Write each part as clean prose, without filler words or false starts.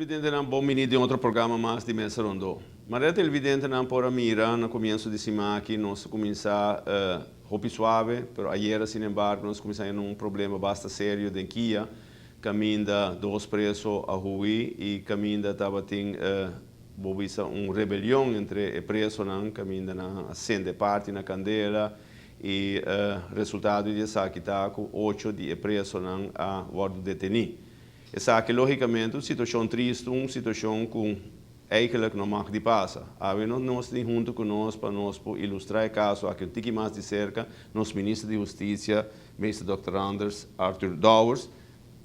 evidente não bom menino de outro programa mais de Mesa Rondo. Mas é evidente não por a mira no começo de semana que nós começar roupa suave, mas ayer, sin embargo, nós começamos um problema bastante sério de Kia, caminha dois presos a Rui e caminha estava tem uma rebelião entre presos não caminha na acende parte na candela e resultado disso que está com 8 de presos não a bordo detenido. Essa que logicamente uma situação triste, uma situação com eigenlijk não mag de passa. Nós junto conosco para nós ilustrar o caso aqui um mais de cerca, nosso ministro de Justiça, Mr. Dr. Anders Arthur Dowers.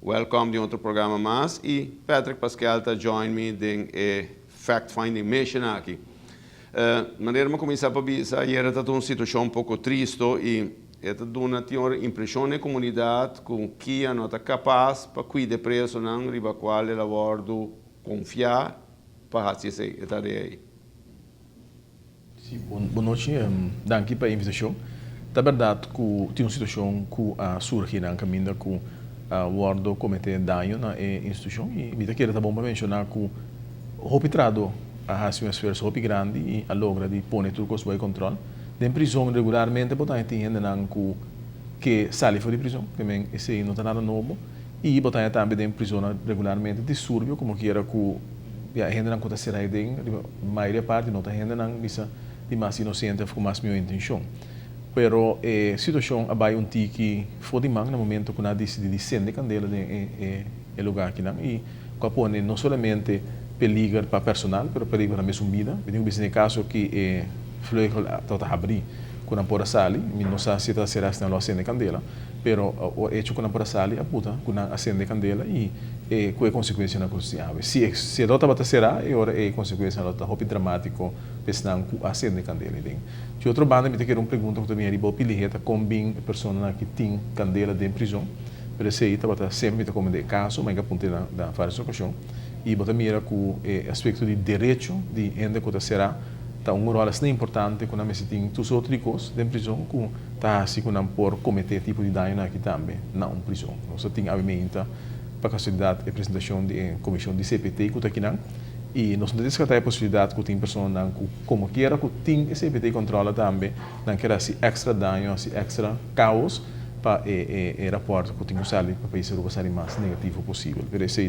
Welcome de outro programa mais e Patrick Pascal está join me em fact-finding mission aqui. Maneira como começar para bisa, era uma situação um pouco triste e esta dona tinha uma impressão na comunidade com que não está capaz para cuidar preso não riba qual ela bordo confiar para fazer essa tarefa. Sim, boa noite. Danke pela invitação. Na verdade, tem uma situação que surge na caminho com o bordo cometer dano na instituição e me queria também mencionar que o hospital a um esforço muito grande e a logra de pôr tudo com o controle. De prisão regularmente, botar gente que sai fora de prisão, que esse não está nada novo, e botar também de prisão regularmente distúrbio, como que era que a gente não conta será aí a maioria parte não está gente não bisa de mais inocente com mais minha intenção. Pero a situação abai tique foi de no momento que nós decidimos descender candela de lugar aqui não e capone não somente peligro para personal, pero peligro para a mesma vida. Eu digo nesse caso que vleugel tot abrir quando por sali, não sei se está será na acende candela, pero o hecho quando por sali a puta quando acende candela e com consequência na consciência. Se dota bata será e ora consequência na hopi dramático pesnan ku acende candela ding. De outro banda me te quero pergunta que também ribo piliheta combin persona que tem candela dentro prisão, pero se ita bata sempre te como de caso, mas que aponte da várias ocasiões e bota mira com aspecto de direito de ende que será tá rol assim importante quando nós temos todos os outros coisas dentro da prisão que tá assim quando por cometer tipo de dano aqui também na prisão nós temos a mementa para a possibilidade de apresentação de comissão de CPT que está aqui não e nós não descartar a possibilidade que tem pessoas não como quiera que tem CPT controla também não quer assim extra dano assim extra caos para o rapport que tem usado para o país o mais mais negativo possível. Por isso é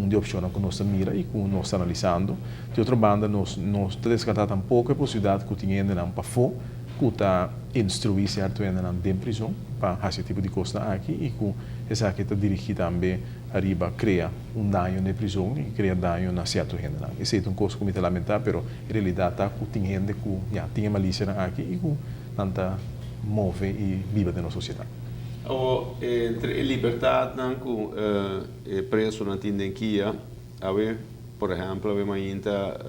de opção que nós mira e que nós analisando. De outra banda, nós descartar tampouco a possibilidade que tem ainda para fora, que está instruir certo ainda na prisão para esse tipo de coisa aqui e que essa que está dirigida também arriba cria dano na prisão e cria dano na certo ainda. Isso é coisa que me lamentável, mas em realidade está que tem gente que já tem malícia aqui e que tanta move e vive na sociedade. Entre a liberdade não preso na tindenquia, por exemplo, ainda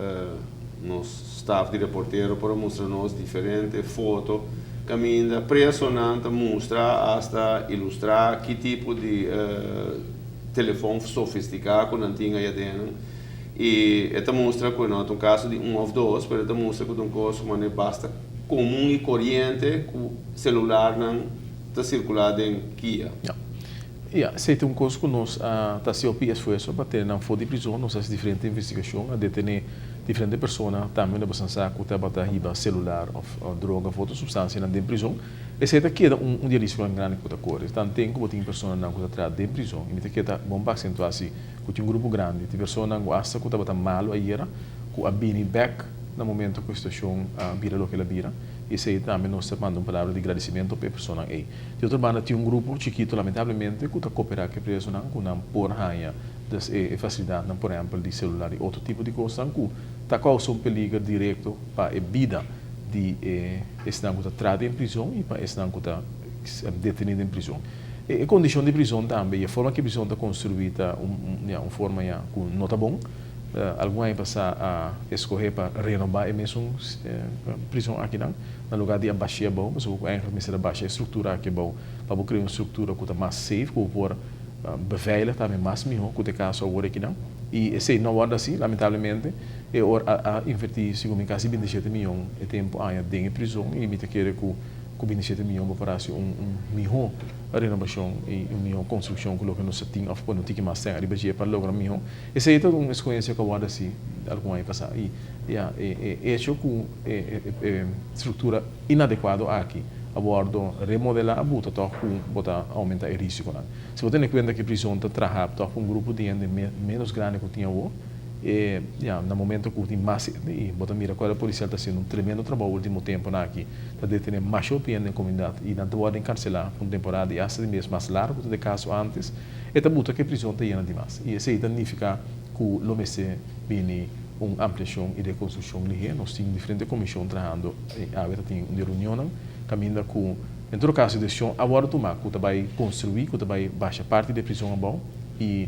nos staff de reporteiro para mostrar-nos diferentes fotos, caminha preso não mostra hasta ilustrar que tipo de telefone sofisticado não tinha aí dentro. E esta mostra que não é um caso de ou dois, mas esta mostra que é um caso que basta comum e corrente que o celular não está circulando em Kia. Se tem coisa que nós está se opia esforço para ter na fora de prisão, nós fazemos diferentes investigações, a deter diferentes pessoas também na pensar que está batendo riba celular ou droga, foto substância na prisão. Esse é que um dia risco grande que está correndo. Tanto tem como tem pessoas não que está atrás de prisão, e me que está bom para acentuar assim, que tem um grupo grande, tem pessoas não que acha que está batendo mal aí era, que a bini back no momento que a situação vira o que ela vira, e aí também nós mandamos palavra de agradecimento para a pessoa aí. De outra banda, tem um grupo chiquito, lamentavelmente, que está cooperando com a pessoa que não por raia das facilidades, por exemplo, de celular e outro tipo de coisa, que está causando perigo direto para a vida de esse que está trazido em prisão e para esse que está detenido em prisão. A condição de prisão também, a forma que a prisão está construída, uma forma que não está bom. Alguém passa a escolher para renovar a mesma prisão aqui não, no lugar de abaixar bom, mas o que abaixar a estrutura aqui bom, para criar uma estrutura que está mais safe, que por beveilig também mais melhor, que o caso agora aqui não. E esse não é assim, lamentavelmente, a invertir, segundo me caso, 27 milhões de tempo aí dentro da prisão e me querer que com 27 milhões para melhor renovação e melhor construção que o nosso tem of quando tem mais tem a riba para lograr melhor esse é uma experiência que eu vou assim algum ano passado e isso com estrutura inadequada aqui a bordo remodelar a buta to com botar aumentar o risco lá se você tem em conta que prisão está trabalhando com um grupo de gente menos grande que tinha o no momento que tem mais e bota mira qual a polícia está fazendo tremendo trabalho último tempo aqui está detendo mais opinião na comunidade e não está encarcelar por temporada e hasta mesmo mais largo do caso antes e tá buta que a prisão está llena demais e isso significa que o mês vem uma ampliação e reconstrução ali nós temos diferentes comissões trabalhando agora tem uma reunião caminhando com em todo caso decisão agora tomar que vai construir que vai baixar parte da prisão bom e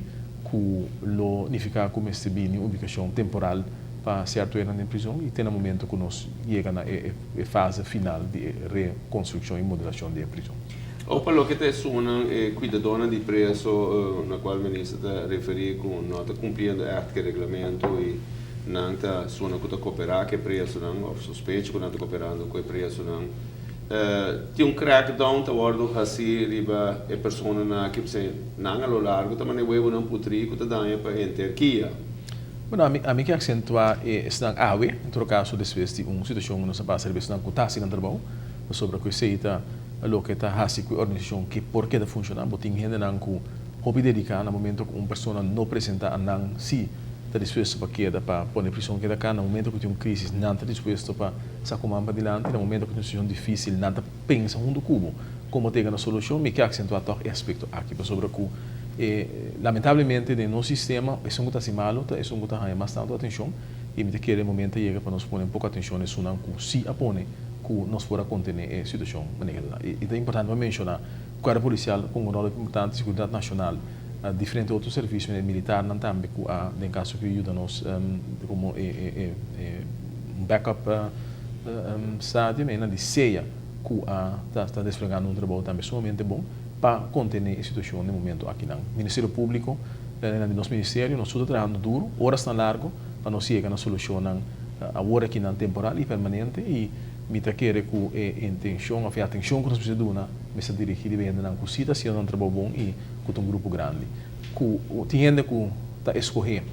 que lo significa como este bem uma ubicação temporal para certo ano em prisão e tem no momento que nós chegamos na fase final de reconstrução e modelação da prisão. Ou para o que te suona cuidadora de preso na qual o ministro está referindo com não está cumprindo o regulamento e não está suona que está cooperar com o preso não ou suspeito que não está cooperando com o preso não tem um crackdown tá ordo assim riba a pessoa na que você não a lo largo também é o não putri que tá dando para interquia. Bueno, a mim que acentuar estão awe em todo caso después de uma situação que nos passa a estão com taxa de trabalho sobre a coisa está lo que está assim com a organização que por que está funcionando botin gente não com hobby dedicar no momento que uma pessoa não apresenta não se está disposto para queda para pôr prisão que cá no momento que tem uma crise não está disposto para sacar para adiante no momento que tem uma situação difícil não está pensa do cubo como ter uma solução me que acentuar todo aspecto aqui sobre que lamentavelmente no nosso sistema é um está malo é um está ganhando bastante atenção e me que momento chega para nós pôr um pouco atenção nisso não que se apone que nós fora conter a situação e é importante mencionar que a policial com um rol importante de segurança nacional diferente outros serviços militar não também em caso que ajuda-nos como backup sabe de ceia que está desplegando um trabalho também sumamente bom para conter a situação no momento aqui no Ministério Público no nosso ministério nós estamos trabalhando duro horas tão largo para nós chegar na solução agora aqui na temporal e permanente e me está querendo que a intenção a atenção que nós precisamos dar me está dirigindo bem na cosita se um trabalho bom e com um grupo grande que tem gente que está escolher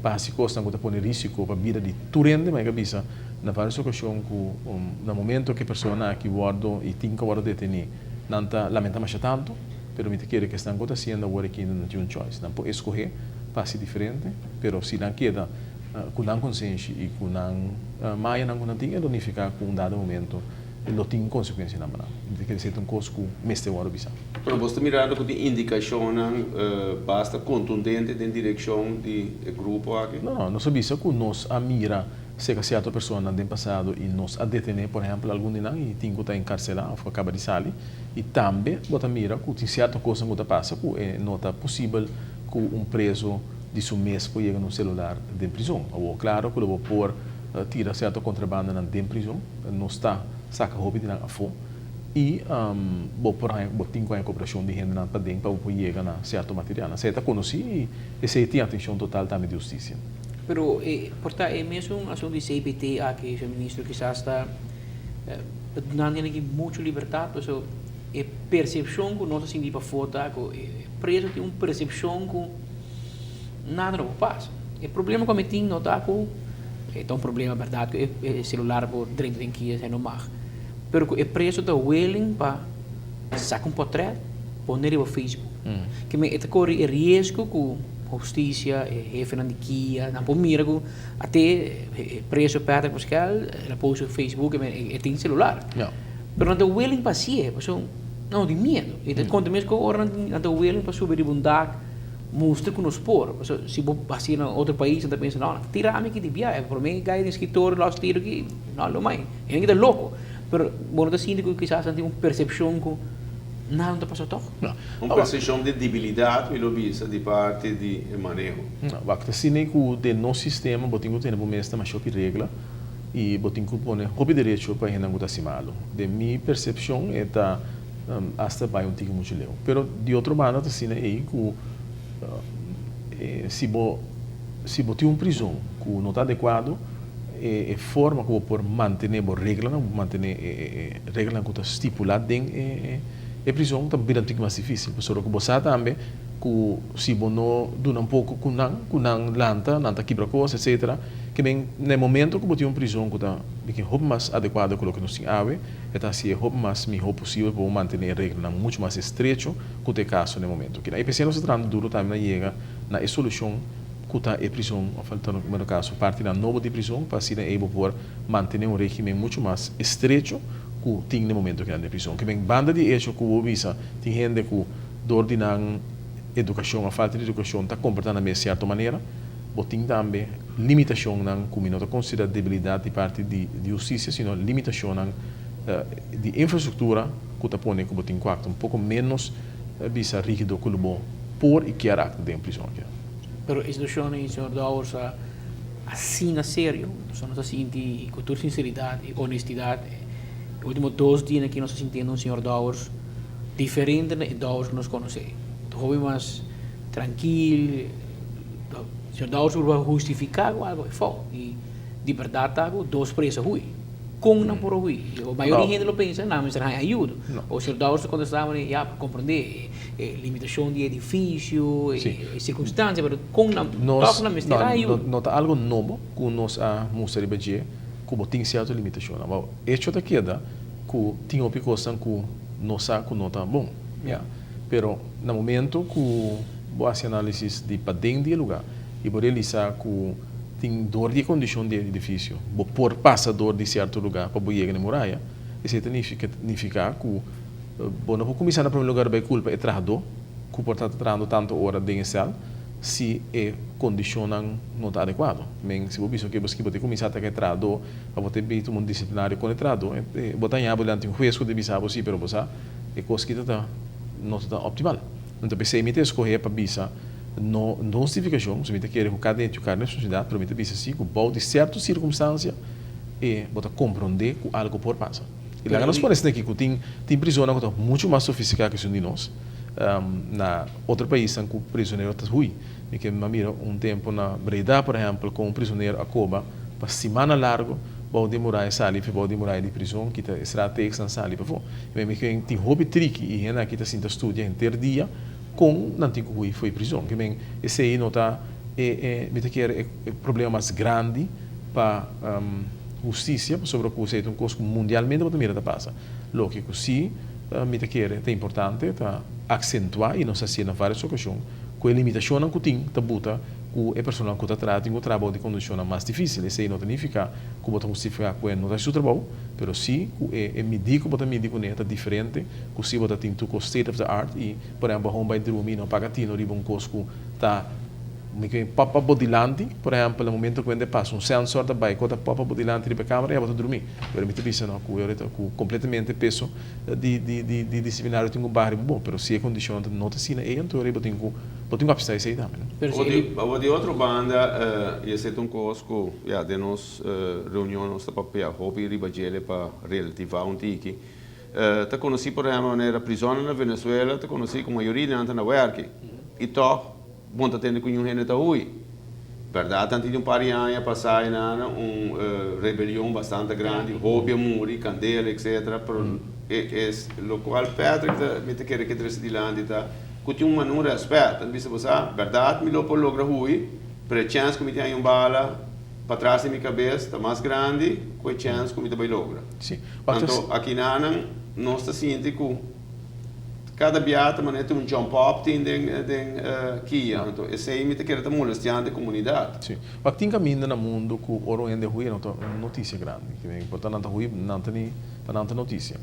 para se costa que põe risco para a vida de turende mas cabeça na várias ocasiões que no momento que a pessoa que guardo e tem que guardar detenido não está lamentando tanto pero me quer que estão acontecendo agora que não tem choice não pode escolher para ser diferente pero se não queda com não consciência e com não mais não tem ele significa que dado momento ele tem consequências na mão de que ser um coisa que mestre agora bisa pero você mirando que tem indicação basta contundente em direção de grupo aqui não nós bisa que nós a mira se que certa pessoa no passado e nos a detener, por exemplo, algum dia e tem que estar encarcelado ou acaba de sair e também bota mira que tem certa coisa que passa que não é possível que um preso de seu mês pode chegar no celular de prisão ou claro que ele vai pôr tira certo contrabando na de prisão não está saca roupa de na afo e por exemplo tem com a cooperação de gente na para dentro para chegar na certo material na certa conheci e se tem atenção total também de justiça. Pero porta é mesmo um assunto de CPT aqui o ministro quizás está dando muito liberdade, então é percepção que nós assim para fora que preso tem uma percepção que nada não passa. O problema que tem não está com é um problema verdade que o celular por dentro tem que é normal. Pero é preso está willing para sacar um portrait, pôr no Facebook. Que me corre risco que justiça, Fernando Kia, não por mirago, até preso para Pascal, ela pôs no Facebook e tem celular. Mas não está willing para ser, não tem medo. E quando mesmo que agora não está willing para subir bondade, mostra que nos por. Se você em outro país, não pensa não, tira-me aqui de viagem, por mim, cai no escritório, lá tiro aqui, não, não mais. É ainda louco. Mas bueno, está sendo que quizás tem uma percepção que não está passando toch? Uma percepção de debilidade pelo vista de parte de manejo. Não, basta assim que de nosso sistema botinho tem uma mesta mais chope regra e botinho põe hobby direito para não está assim malo. De minha percepção é tá hasta vai um tico muito leu. Pero de outro lado assim é que se botar prisão que não está adequado é forma como por manter a regra, manter a regra que está estipulada dentro a prisão também é mais difícil. Por isso que você também que se você não dá um pouco com lanta, nanta quebra coisas, etc. Que bem no momento que você tem uma prisão que está bem mais adequada com o que nós temos, então assim é mais melhor possível para manter a regra muito mais estreito que o caso no momento. Que aí pensando se trata duro também chega na solução que está a prisão, ou faltando no caso parte da nova de prisão para assim é poder manter um regime muito mais estreito que tem no momento que é na prisão. Que bem banda de hecho que o visa tem gente que dor de educação, a falta de educação está comportando de certa maneira, mas tem também limitação como não considera debilidade de parte de justiça, sino limitação de infraestrutura que está pondo que tem impacto um pouco menos bisa rígido que o bom por e que era de prisão. Pero a situação em senhor Dawes assim na sério, nós assim de cultura sinceridade e honestidade. Os últimos 2 dias aqui nós sentimos um senhor Dawes diferente do Dawes que nós conhecemos. Houve mais tranquilo, o senhor Dawes vai justificar algo que foi e de verdade algo 2 presos hui. Com não por hui. A maioria gente não pensa, não, mas não ajuda. O senhor Dawes quando estava já para compreender limitação de edifício, circunstâncias, mas com não toca na mistério ajuda. Nota algo novo que nós a mostrar que tem certa limitação. Mas isso daqui é que tem uma coisa que nós não está bom. Pero no momento que você análise de para dentro do lugar e por ele sabe que tem dor de condição do edifício, por passador de certo lugar para chegar na muralha, isso significa que não vou começar no primeiro lugar by culpa é trabalhador, que por estar trabalhando tanto hora dentro cel, se é condição não está adequado. Mas se você pode começar a trabalhador, para você ver um disciplinário com o trabalhador, botar em abo diante um juiz que deve saber se, pero você é coisa que está não está optimal. Então, você emite escolher para visa não justificação, se você quer colocar dentro da sociedade, para você visa assim, que pode de certas circunstâncias e você compreender que algo por passar. E lá nós parece aqui que tem prisão que está muito mais sofisticada que de nós. Na outro país, que o prisioneiro está ruim. E que me mira tempo na Breda, por exemplo, com um prisioneiro a Cuba, para semana largo, pode demorar a sair, pode demorar de prisão, que será texto na sair para fora. Mas que tem hobby trick e ainda que está sendo estudia inteiro dia com não tem que foi prisão. Que bem esse aí não está é problema mais grande para justiça sobre o que é um coisa mundialmente para mira da passa. Lógico sim, me te quer é importante tá acentuar e não se assim na várias ocasiões com a limitação que tem tá buta que a pessoa que está tratando o trabalho de condição mais difícil. Isso aí não significa que você justificar que não está seu trabalho, mas sim que é médico, você médico é diferente, que se você tem o state of the art e, por exemplo, home by dormir, não paga tino, riba coisa que está papa bodilante, por exemplo, no momento que você passa sensor da bike, quando papa bodilante riba câmera, você dormir. Mas me pensa não, que completamente peso de disciplinário tem barrio bom, mas se a condição não está assim, então eu tenho que abster isso aí também. Ou de outra banda, esse é um coisa que de nos reunião nossa papel, hobby riba gele para relativar tiki. Te conheci por exemplo na prisão na Venezuela, te conheci com a maioria anta na work. E to bom tendo com um gente hui. Verdade, tanto de par de anos passar na rebelião bastante grande, hobby muri, candela, etc. O qual Patrick me te quer que trazer de lá que tinha um respeito, então você verdade, me lo por logra hui, para chance que me tem bala para trás da minha cabeça, está mais grande, que a chance que me também logra. Então aqui nós está sentindo que cada biata maneira um jump up tem Kia, então esse aí me te quer molestar a comunidade. Sim, mas tem caminho no mundo que o ouro ainda hui não notícia grande, que portanto não hui não tem notícia.